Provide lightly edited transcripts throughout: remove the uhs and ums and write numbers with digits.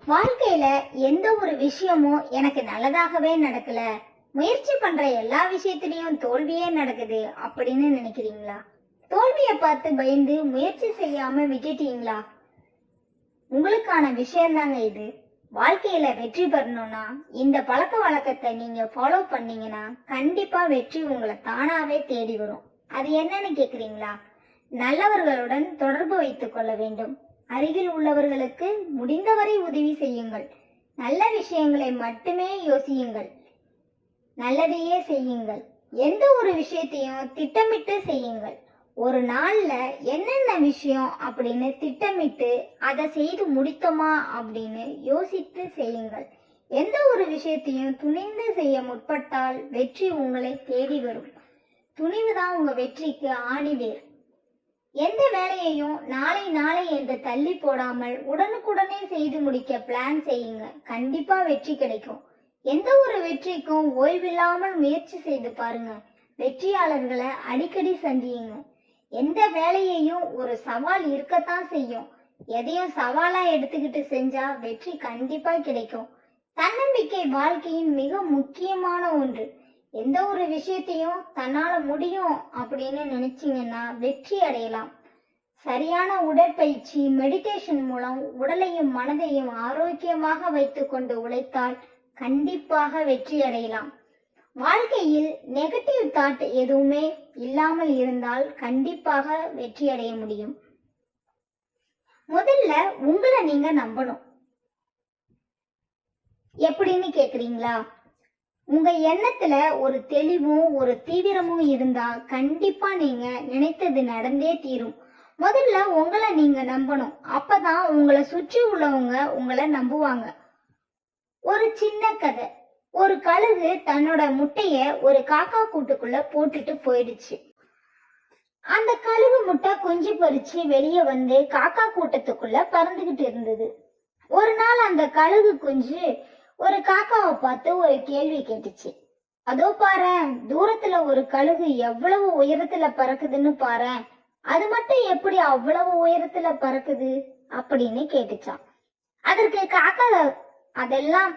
வாழ்க்கையில எந்த ஒரு விஷயமும் எனக்கு நல்லதாகவே நடக்கல, முயற்சி பண்ற எல்லா விஷயத்திலயும் தோல்வியே நடக்குது அப்படின்னு நினைக்கிறீங்களா? தோல்விய பார்த்து பயந்து முயற்சி செய்யாம விட்டுட்டீங்களா? உங்களுக்கான விஷயம் தாங்க இது. வாழ்க்கையில வெற்றி பெறணும்னா இந்த பழக்க வழக்கத்தை நீங்க ஃபாலோ பண்ணீங்கன்னா கண்டிப்பா வெற்றி உங்களை தானாவே தேடி வரும். அது என்னன்னு கேக்குறீங்களா? நல்லவர்களுடன் தொடர்பு வைத்துக் கொள்ள வேண்டும். அருகில் உள்ளவர்களுக்கு முடிந்தவரை உதவி செய்யுங்கள். நல்ல விஷயங்களை மட்டுமே யோசியுங்கள். நல்லதையே செய்யுங்கள். எந்த ஒரு விஷயத்தையும் திட்டமிட்டு செய்யுங்கள். ஒரு நாள்ல என்னென்ன விஷயம் அப்படின்னு திட்டமிட்டு அதை செய்து முடித்தோமா அப்படின்னு யோசித்து செய்யுங்கள். எந்த ஒரு விஷயத்தையும் துணிந்து செய்ய முற்பட்டால் வெற்றி உங்களை தேடி வரும். துணிவுதான் உங்க வெற்றிக்கு ஆணிவேர். எந்த வேலையையும் நாளை நாளை என்று தள்ளி போடாமல் உடனுக்குடனே செய்து முடிக்க பிளான் செய்யுங்க. கண்டிப்பா வெற்றி கிடைக்கும். எந்த ஒரு வெற்றிக்கும் ஓய்வில்லாமல் முயற்சி செய்து பாருங்க. வெற்றியாளர்களை அடிக்கடி சந்தியுங்க. எந்த வேலையையும் ஒரு சவால் இருக்கத்தான் செய்யும். எதையும் சவாலா எடுத்துக்கிட்டு செஞ்சா வெற்றி கண்டிப்பா கிடைக்கும். தன்னம்பிக்கை வாழ்க்கையின் மிக முக்கியமான ஒன்று. எந்த ஒரு விஷயத்தையும் தன்னால முடியும் அப்படின்னு நினைச்சீங்கன்னா வெற்றி அடையலாம். சரியான உடற்பயிற்சி, மெடிடேஷன் மூலம் உடலையும் மனதையும் ஆரோக்கியமாக வைத்துக் கொண்டு உழைத்தால் கண்டிப்பாக வெற்றி அடையலாம். வாழ்க்கையில் நெகட்டிவ் தாட் எதுவுமே இல்லாமல் இருந்தால் கண்டிப்பாக வெற்றி அடைய முடியும். முதல்ல உங்களை நீங்க நம்பணும். எப்படின்னு கேக்குறீங்களா? உங்க எண்ணத்துல ஒரு தெளிவும் ஒரு தீவிரமும் இருந்தா கண்டிப்பா நீங்க நினைத்தது நடந்தே தீரும். முதல்ல உங்களை நீங்க நம்பணும். அப்பதான் உங்களை சுற்றி உள்ளவங்க உங்களை நம்புவாங்க. ஒரு சின்ன கதை. ஒரு கழுகு தன்னோட முட்டைய ஒரு காக்கா கூட்டுக்குள்ள போட்டுட்டு போயிடுச்சு. அந்த கழுகு முட்டை குஞ்சு பொரிச்சு வெளியே வந்து காக்கா கூட்டத்துக்குள்ள பறந்துகிட்டு இருந்தது. ஒரு நாள் அந்த கழுகு குஞ்சு ஒரு காக்காவை பார்த்து ஒரு கேள்வி கேட்டுச்சு. அதோ பாரு, தூரத்துல ஒரு கழுகு எவ்வளவு உயரத்துல பறக்குதுன்னு பாரு, அது மட்டும் எப்படி அவ்வளவு உயரத்துல பறக்குது அப்படின்னு கேட்டுச்சான். அதற்கு காக்கா, அதெல்லாம்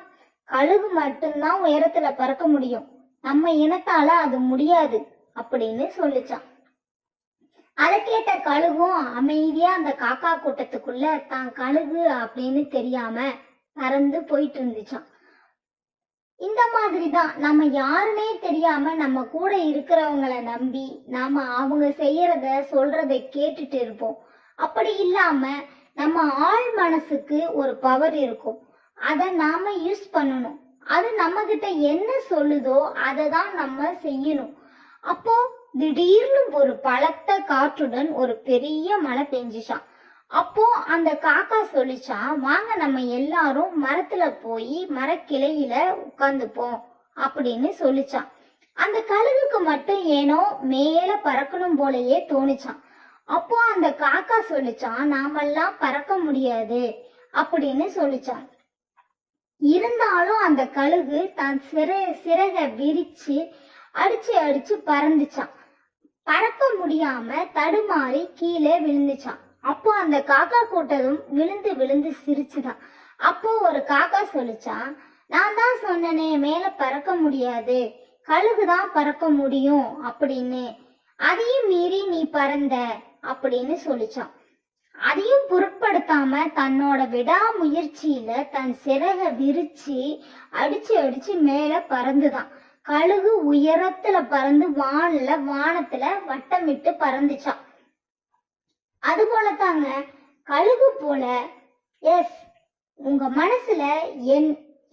கழுகு மட்டும்தான் உயரத்துல பறக்க முடியும், நம்ம இனத்தால அது முடியாது அப்படின்னு சொல்லிச்சான். அதை கேட்ட கழுகும் அமைதியா அந்த காக்கா கூட்டத்துக்குள்ள தான் கழுகு அப்படின்னு தெரியாம பறந்து போயிட்டு இருந்துச்சான். இந்த மாதிரிதான் நம்ம யாருன்னே தெரியாம நம்ம கூட இருக்கிறவங்களை நம்பி நாம அவங்க செய்யறத சொல்றத கேட்டுட்டு இருப்போம். அப்படி இல்லாம நம்ம ஆழ் மனசுக்கு ஒரு பவர் இருக்கும். அதை நாம யூஸ் பண்ணணும். அது நம்ம கிட்ட என்ன சொல்லுதோ அதை தான் நம்ம செய்யணும். அப்போ திடீர்னு ஒரு பலத்த காற்றுடன் ஒரு பெரிய மழை பெஞ்சிச்சான். அப்போ அந்த காக்கா சொல்லிச்சான், வாங்க நம்ம எல்லாரும் மரத்துல போய் மரக்கிளையில உட்கார்ந்துப்போம் அப்படின்னு சொல்லிச்சான். அந்த கழுகுக்கு மட்டும் ஏனோ மேல பறக்கணும் போலயே தோணுச்சான். அப்போ அந்த காக்கா சொல்லிச்சான், நாமெல்லாம் பறக்க முடியாது அப்படின்னு சொல்லிச்சான். இருந்தாலும் அந்த கழுகு தன் சிறக விரிச்சு அடிச்சு அடிச்சு பறந்துச்சான். பறக்க முடியாம தடுமாறி கீழே விழுந்துச்சான். அப்போ அந்த காக்கா கூட்டதும் விழுந்து விழுந்து சிரிச்சுதான். அப்போ ஒரு காக்கா சொல்லிச்சான், நான் தான் சொன்னனே மேல பறக்க முடியாது, கழுகுதான் பறக்க முடியும் அப்படின்னு, அதையும் மீறி நீ பறந்த அப்படின்னு சொல்லிச்சான். அதையும் பொருட்படுத்தாம தன்னோட விடாமுயற்சியில தன் சிறக விரிச்சு அடிச்சு அடிச்சு மேல பறந்துதான். கழுகு உயரத்துல பறந்து வானத்துல வட்டமிட்டு பறந்துச்சான். அது போலதாங்க கழுகு போல எஸ், உங்க மனசுல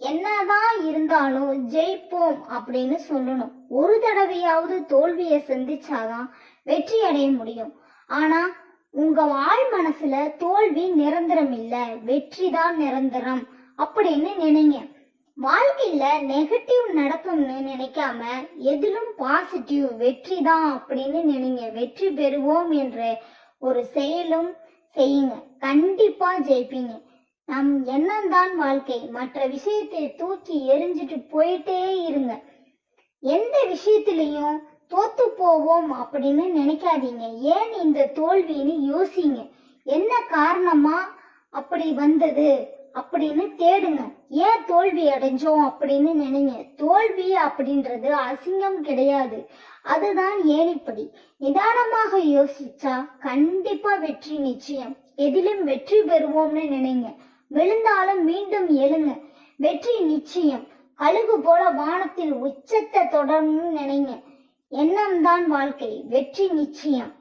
என்னதான் இருந்தாலும் ஜெயிப்போம் அப்படின்னு சொல்லணும். ஒரு தடவையாவது தோல்வியை சந்திச்சாதான் வெற்றி அடைய முடியும். ஆனா உங்க ஆழ் மனசுல தோல்வி நிரந்தரம் இல்ல, வெற்றி தான் நிரந்தரம் அப்படின்னு நினைங்க. வாழ்க்கையில நெகட்டிவ் நடக்கும்னு நினைக்காம எதிலும் பாசிட்டிவ் வெற்றி தான் அப்படின்னு நினைங்க. வெற்றி பெறுவோம் என்ற ஒரு செயலும் செய்யுங்க. கண்டிப்பா ஜெயிப்பீங்க. நம் எண்ணம்தான் வாழ்க்கை. மற்ற விஷயத்தை தூக்கி எரிஞ்சிட்டு போயிட்டே இருங்க. எந்த விஷயத்திலையும் தோத்து போவோம் அப்படின்னு நினைக்காதீங்க. ஏன் இந்த தோல்வின்னு யோசிங்க. என்ன காரணமா அப்படி வந்தது அப்படின்னு தேடுங்க. ஏன் தோல்வி அடைஞ்சோம் அப்படின்னு நினைங்க. தோல்வி அப்படின்றது அசிங்கம் கிடையாது, அதுதான் ஏணிப்படி. நிதானமாக யோசிச்சா கண்டிப்பா வெற்றி நிச்சயம். எதிலும் வெற்றி பெறுவோம்னு நினைங்க. விழுந்தாலும் மீண்டும் எழுங்க, வெற்றி நிச்சயம். கழுகு போல வானத்தில் உச்சத்தை தொடரணும்னு நினைங்க. எண்ணம் தான் வாழ்க்கை, வெற்றி நிச்சயம்.